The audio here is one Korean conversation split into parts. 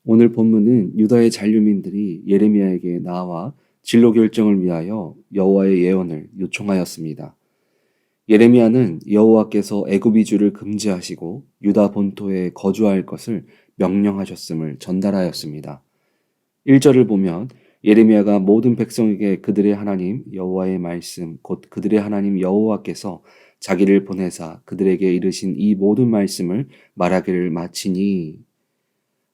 오늘 본문은 유다의 잔류민들이 예레미야에게 나와 진로 결정을 위하여 여호와의 예언을 요청하였습니다. 예레미야는 여호와께서 애굽 이주를 금지하시고 유다 본토에 거주할 것을 명령하셨음을 전달하였습니다. 1절을 보면 예레미야가 모든 백성에게 그들의 하나님 여호와의 말씀 곧 그들의 하나님 여호와께서 자기를 보내사 그들에게 이르신 이 모든 말씀을 말하기를 마치니.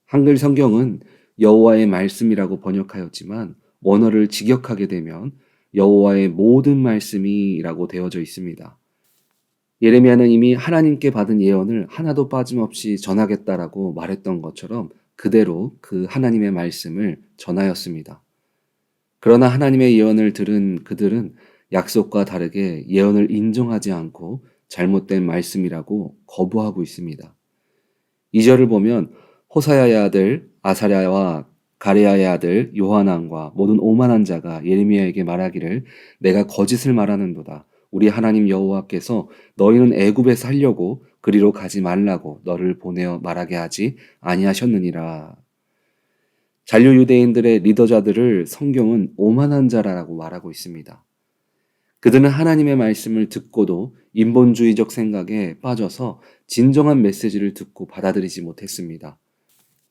한글 성경은 여호와의 말씀이라고 번역하였지만 원어를 직역하게 되면 여호와의 모든 말씀이라고 되어져 있습니다. 예레미야는 이미 하나님께 받은 예언을 하나도 빠짐없이 전하겠다라고 말했던 것처럼 그대로 그 하나님의 말씀을 전하였습니다. 그러나 하나님의 예언을 들은 그들은 약속과 다르게 예언을 인정하지 않고 잘못된 말씀이라고 거부하고 있습니다. 2절을 보면 호사야의 아들 아사랴와 가레야의 아들 요하난과 모든 오만한 자가 예레미야에게 말하기를 내가 거짓을 말하는도다. 우리 하나님 여호와께서 너희는 애굽에 살려고 그리로 가지 말라고 너를 보내어 말하게 하지 아니하셨느니라. 잔류 유대인들의 리더자들을 성경은 오만한 자라고 말하고 있습니다. 그들은 하나님의 말씀을 듣고도 인본주의적 생각에 빠져서 진정한 메시지를 듣고 받아들이지 못했습니다.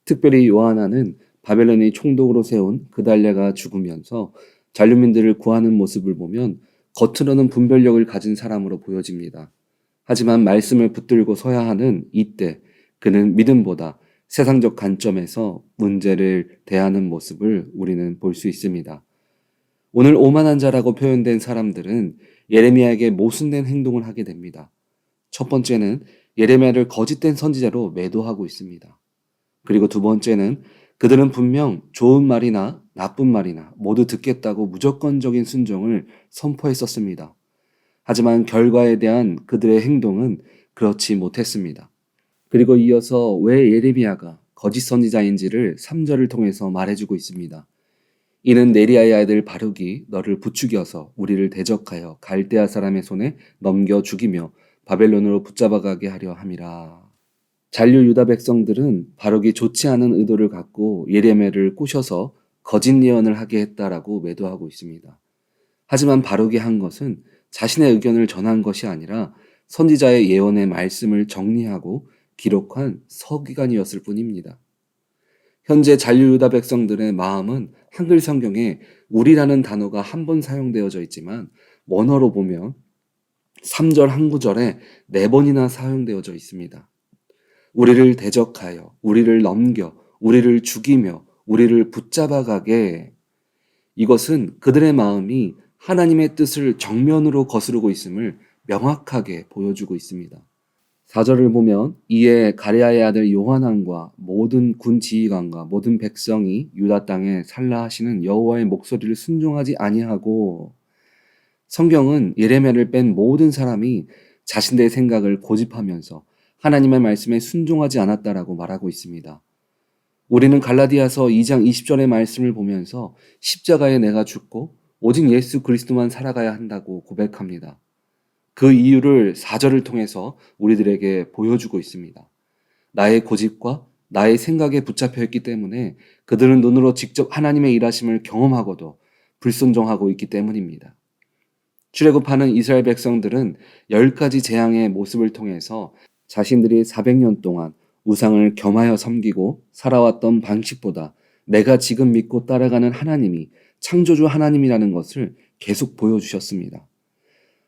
특별히 요하나는 바벨론의 총독으로 세운 그달랴가 죽으면서 잔류민들을 구하는 모습을 보면 겉으로는 분별력을 가진 사람으로 보여집니다. 하지만 말씀을 붙들고 서야 하는 이때 그는 믿음보다 세상적 관점에서 문제를 대하는 모습을 우리는 볼 수 있습니다. 오늘 오만한 자라고 표현된 사람들은 예레미야에게 모순된 행동을 하게 됩니다. 첫 번째는 예레미야를 거짓된 선지자로 매도하고 있습니다. 그리고 두 번째는 그들은 분명 좋은 말이나 나쁜 말이나 모두 듣겠다고 무조건적인 순종을 선포했었습니다. 하지만 결과에 대한 그들의 행동은 그렇지 못했습니다. 그리고 이어서 왜 예레미야가 거짓 선지자인지를 3절을 통해서 말해주고 있습니다. 이는 네리야의 아들 바룩이 너를 부추겨서 우리를 대적하여 갈대아 사람의 손에 넘겨 죽이며 바벨론으로 붙잡아가게 하려 함이라. 잔류 유다 백성들은 바룩이 좋지 않은 의도를 갖고 예레미야를 꼬셔서 거짓 예언을 하게 했다라고 매도하고 있습니다. 하지만 바룩이 한 것은 자신의 의견을 전한 것이 아니라 선지자의 예언의 말씀을 정리하고 기록한 서기관이었을 뿐입니다. 현재 잔류 유다 백성들의 마음은 한글 성경에 우리라는 단어가 한 번 사용되어져 있지만 원어로 보면 3절 한 구절에 4번이나 사용되어져 있습니다. 우리를 대적하여, 우리를 넘겨, 우리를 죽이며, 우리를 붙잡아가게. 이것은 그들의 마음이 하나님의 뜻을 정면으로 거스르고 있음을 명확하게 보여주고 있습니다. 4절을 보면 이에 가레야의 아들 요하난과 모든 군 지휘관과 모든 백성이 유다 땅에 살라 하시는 여호와의 목소리를 순종하지 아니하고. 성경은 예레미야를 뺀 모든 사람이 자신들의 생각을 고집하면서 하나님의 말씀에 순종하지 않았다라고 말하고 있습니다. 우리는 갈라디아서 2장 20절의 말씀을 보면서 십자가에 내가 죽고 오직 예수 그리스도만 살아가야 한다고 고백합니다. 그 이유를 4절을 통해서 우리들에게 보여주고 있습니다. 나의 고집과 나의 생각에 붙잡혀 있기 때문에 그들은 눈으로 직접 하나님의 일하심을 경험하고도 불순종하고 있기 때문입니다. 출애굽하는 이스라엘 백성들은 10가지 재앙의 모습을 통해서 자신들이 400년 동안 우상을 겸하여 섬기고 살아왔던 방식보다 내가 지금 믿고 따라가는 하나님이 창조주 하나님이라는 것을 계속 보여주셨습니다.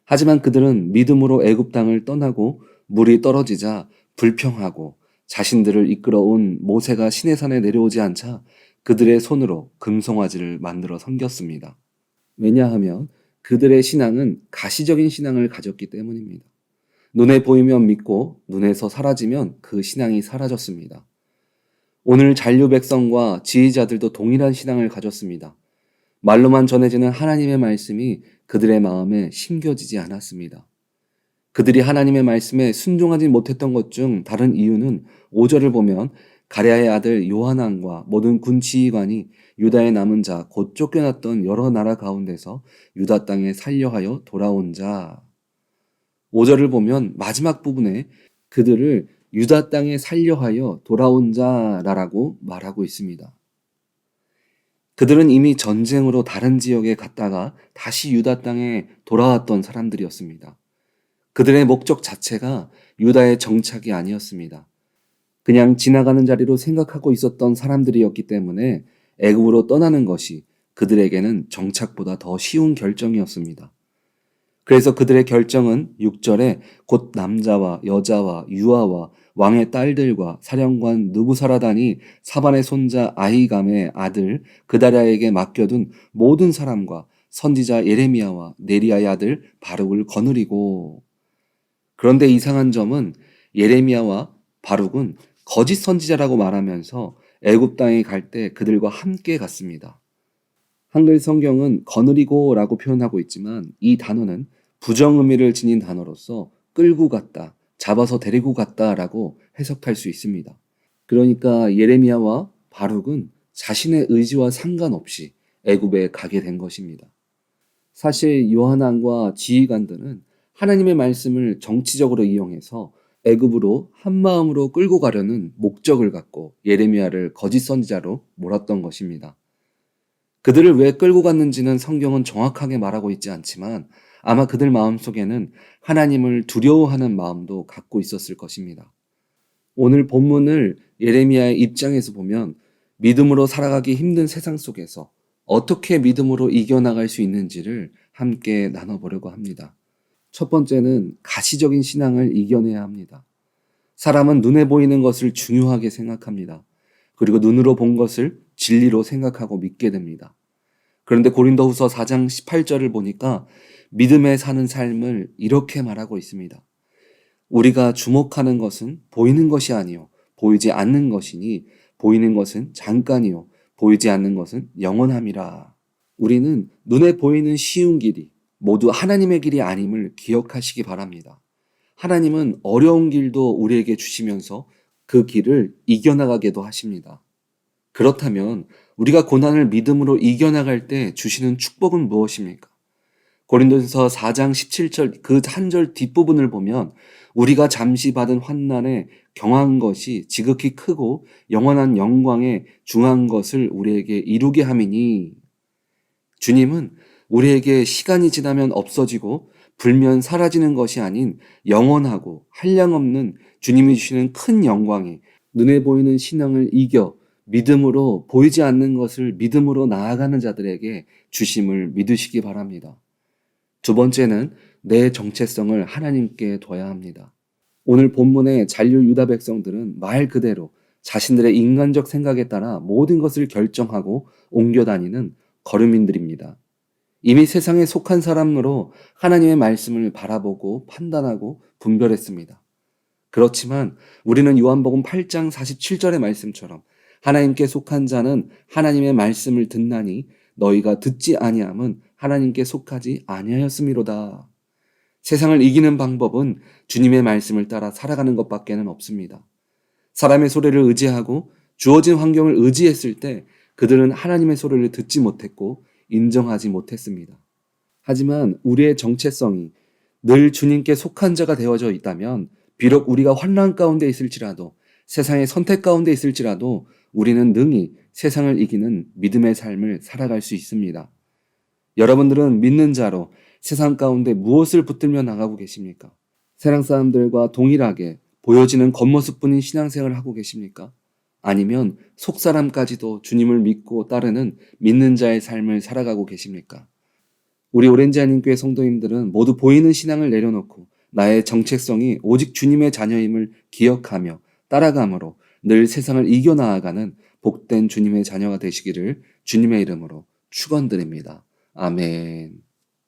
하지만 그들은 믿음으로 애굽 땅을 떠나고 물이 떨어지자 불평하고 자신들을 이끌어온 모세가 시내산에 내려오지 않자 그들의 손으로 금송아지를 만들어 섬겼습니다. 왜냐하면 그들의 신앙은 가시적인 신앙을 가졌기 때문입니다. 눈에 보이면 믿고 눈에서 사라지면 그 신앙이 사라졌습니다. 오늘 잔류 백성과 지휘자들도 동일한 신앙을 가졌습니다. 말로만 전해지는 하나님의 말씀이 그들의 마음에 심겨지지 않았습니다. 그들이 하나님의 말씀에 순종하지 못했던 것 중 다른 이유는 5절을 보면 가랴의 아들 요하난과 모든 군 지휘관이 유다의 남은 자 곧 쫓겨났던 여러 나라 가운데서 유다 땅에 살려하여 돌아온 자. 5절을 보면 마지막 부분에 그들을 유다 땅에 살려하여 돌아온 자라라고 말하고 있습니다. 그들은 이미 전쟁으로 다른 지역에 갔다가 다시 유다 땅에 돌아왔던 사람들이었습니다. 그들의 목적 자체가 유다의 정착이 아니었습니다. 그냥 지나가는 자리로 생각하고 있었던 사람들이었기 때문에 애굽으로 떠나는 것이 그들에게는 정착보다 더 쉬운 결정이었습니다. 그래서 그들의 결정은 6절에 곧 남자와 여자와 유아와 왕의 딸들과 사령관 느부사라단이 사반의 손자 아히감의 아들 그다랴에게 맡겨둔 모든 사람과 선지자 예레미야와 네리야의 아들 바룩을 거느리고. 그런데 이상한 점은 예레미야와 바룩은 거짓 선지자라고 말하면서 애굽 땅에 갈 때 그들과 함께 갔습니다. 한글 성경은 거느리고라고 표현하고 있지만 이 단어는 부정 의미를 지닌 단어로서 끌고 갔다, 잡아서 데리고 갔다라고 해석할 수 있습니다. 그러니까 예레미야와 바룩은 자신의 의지와 상관없이 애굽에 가게 된 것입니다. 사실 요한왕과 지휘관들은 하나님의 말씀을 정치적으로 이용해서 애굽으로 한마음으로 끌고 가려는 목적을 갖고 예레미야를 거짓 선지자로 몰았던 것입니다. 그들을 왜 끌고 갔는지는 성경은 정확하게 말하고 있지 않지만 아마 그들 마음속에는 하나님을 두려워하는 마음도 갖고 있었을 것입니다. 오늘 본문을 예레미야의 입장에서 보면 믿음으로 살아가기 힘든 세상 속에서 어떻게 믿음으로 이겨나갈 수 있는지를 함께 나눠보려고 합니다. 첫 번째는 가시적인 신앙을 이겨내야 합니다. 사람은 눈에 보이는 것을 중요하게 생각합니다. 그리고 눈으로 본 것을 진리로 생각하고 믿게 됩니다. 그런데 고린도후서 4장 18절을 보니까 믿음에 사는 삶을 이렇게 말하고 있습니다. 우리가 주목하는 것은 보이는 것이 아니요 보이지 않는 것이니 보이는 것은 잠깐이요 보이지 않는 것은 영원함이라. 우리는 눈에 보이는 쉬운 길이 모두 하나님의 길이 아님을 기억하시기 바랍니다. 하나님은 어려운 길도 우리에게 주시면서 그 길을 이겨나가게도 하십니다. 그렇다면 우리가 고난을 믿음으로 이겨나갈 때 주시는 축복은 무엇입니까? 고린도서 4장 17절 그 한 절 뒷부분을 보면 우리가 잠시 받은 환난에 경한 것이 지극히 크고 영원한 영광에 중한 것을 우리에게 이루게 함이니. 주님은 우리에게 시간이 지나면 없어지고 불면 사라지는 것이 아닌 영원하고 한량없는 주님이 주시는 큰 영광이 눈에 보이는 신앙을 이겨 믿음으로 보이지 않는 것을 믿음으로 나아가는 자들에게 주심을 믿으시기 바랍니다. 두 번째는 내 정체성을 하나님께 둬야 합니다. 오늘 본문의 잔류 유다 백성들은 말 그대로 자신들의 인간적 생각에 따라 모든 것을 결정하고 옮겨다니는 거류민들입니다. 이미 세상에 속한 사람으로 하나님의 말씀을 바라보고 판단하고 분별했습니다. 그렇지만 우리는 요한복음 8장 47절의 말씀처럼 하나님께 속한 자는 하나님의 말씀을 듣나니 너희가 듣지 아니함은 하나님께 속하지 아니하였음이로다. 세상을 이기는 방법은 주님의 말씀을 따라 살아가는 것밖에는 없습니다. 사람의 소리를 의지하고 주어진 환경을 의지했을 때 그들은 하나님의 소리를 듣지 못했고 인정하지 못했습니다. 하지만 우리의 정체성이 늘 주님께 속한 자가 되어져 있다면 비록 우리가 환난 가운데 있을지라도 세상의 선택 가운데 있을지라도 우리는 능히 세상을 이기는 믿음의 삶을 살아갈 수 있습니다. 여러분들은 믿는 자로 세상 가운데 무엇을 붙들며 나가고 계십니까? 세상 사람들과 동일하게 보여지는 겉모습뿐인 신앙생활을 하고 계십니까? 아니면 속사람까지도 주님을 믿고 따르는 믿는 자의 삶을 살아가고 계십니까? 우리 오렌지 한인교회 성도님들은 모두 보이는 신앙을 내려놓고 나의 정체성이 오직 주님의 자녀임을 기억하며 따라감으로 늘 세상을 이겨나아가는 복된 주님의 자녀가 되시기를 주님의 이름으로 축원드립니다. 아멘.